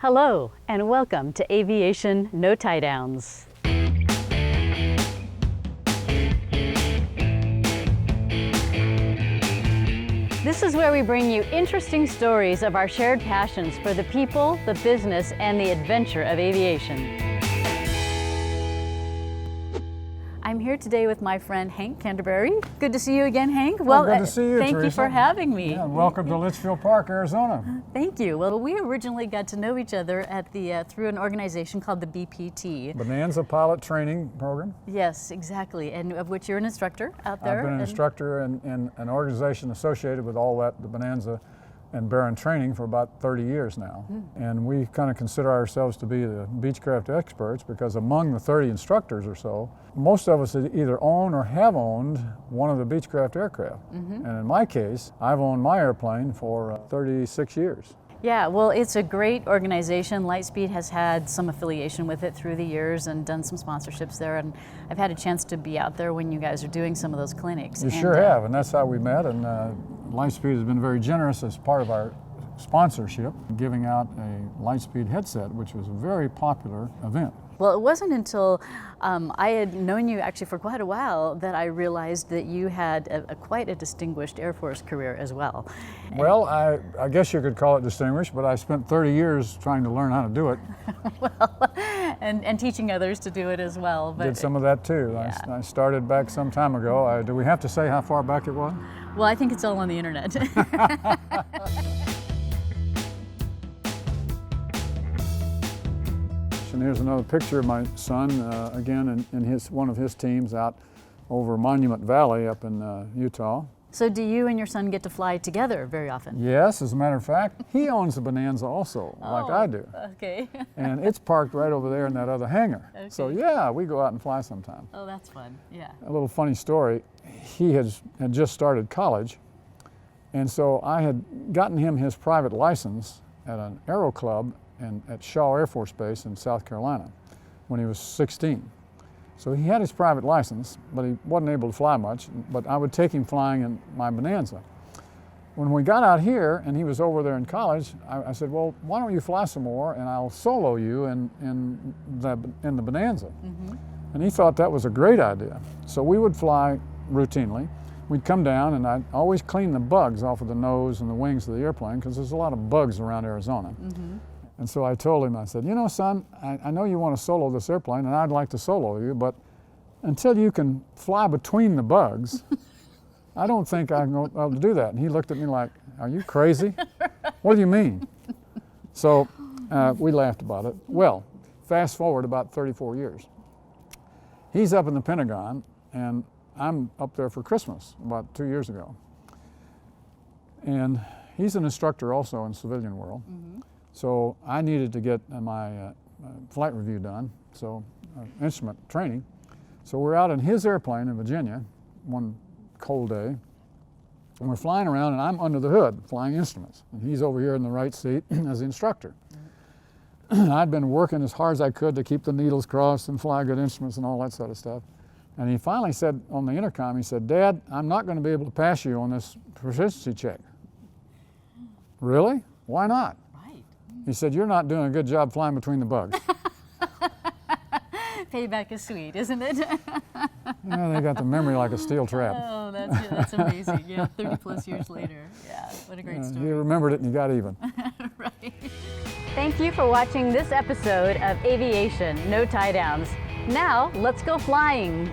Hello, and welcome to Aviation No Tie Downs. This is where we bring you interesting stories of our shared passions for the people, the business, and the adventure of aviation. I'm here today with my friend Hank Canterbury. Good to see you again, Hank. Well, good to see you, thank Teresa. you for having me. Yeah, welcome to Litchfield Park, Arizona. Thank you. Well, we originally got to know each other at through an organization called the BPT. Bonanza Pilot Training Program. Yes, exactly, and of which you're an instructor out there. I've been an instructor in an organization associated with all that, the Bonanza and Barron training, for about 30 years now. And we kind of consider ourselves to be the Beechcraft experts because among the 30 instructors or so, most of us either own or have owned one of the Beechcraft aircraft. And in my case, I've owned my airplane for 36 years. Yeah, well, it's a great organization. Lightspeed has had some affiliation with it through the years and done some sponsorships there, and I've had a chance to be out there when you guys are doing some of those clinics. You sure have, and that's how we met, and Lightspeed has been very generous as part of our sponsorship, giving out a Lightspeed headset, which was a very popular event. Well, it wasn't until I had known you actually for quite a while that I realized that you had quite a distinguished Air Force career as well. Well, I guess you could call it distinguished, but I spent 30 years trying to learn how to do it. Well, and teaching others to do it as well. But did some of that too. Yeah. I started back some time ago. Do we have to say how far back it was? Well, I think it's all on the internet. And here's another picture of my son, again, in one of his teams out over Monument Valley up in Utah. So do you and your son get to fly together very often? Yes, as a matter of fact, he owns the Bonanza also, like I do. Okay. And it's parked right over there in that other hangar. Okay. So yeah, we go out and fly sometime. Oh, that's fun, yeah. A little funny story, he had just started college, and so I had gotten him his private license at an aero club at Shaw Air Force Base in South Carolina when he was 16. So he had his private license, but he wasn't able to fly much, but I would take him flying in my Bonanza. When we got out here and he was over there in college, I said, well, why don't you fly some more and I'll solo you in the Bonanza. And he thought that was a great idea. So we would fly routinely. We'd come down and I'd always clean the bugs off of the nose and the wings of the airplane because there's a lot of bugs around Arizona. And so I told him, I said, you know, son, I know you want to solo this airplane and I'd like to solo you, but until you can fly between the bugs, I don't think I'm going to be able to do that. And he looked at me like, are you crazy? What do you mean? So we laughed about it. Well, fast forward about 34 years. He's up in the Pentagon and I'm up there for Christmas about 2 years ago. And he's an instructor also in civilian world. So I needed to get my flight review done, so instrument training. So we're out in his airplane in Virginia one cold day, and we're flying around and I'm under the hood flying instruments. And he's over here in the right seat as the instructor. I'd been working as hard as I could to keep the needles crossed and fly good instruments and all that sort of stuff. And he finally said on the intercom, he said, Dad, I'm not going to be able to pass you on this proficiency check. Really? Why not? He said, you're not doing a good job flying between the bugs. Payback is sweet, isn't it? Yeah, they got the memory like a steel trap. Oh, that's amazing. Yeah, 30 plus years later. Yeah, what a great story. He remembered it and he got even. Right. Thank you for watching this episode of Aviation No Tie Downs. Now, let's go flying.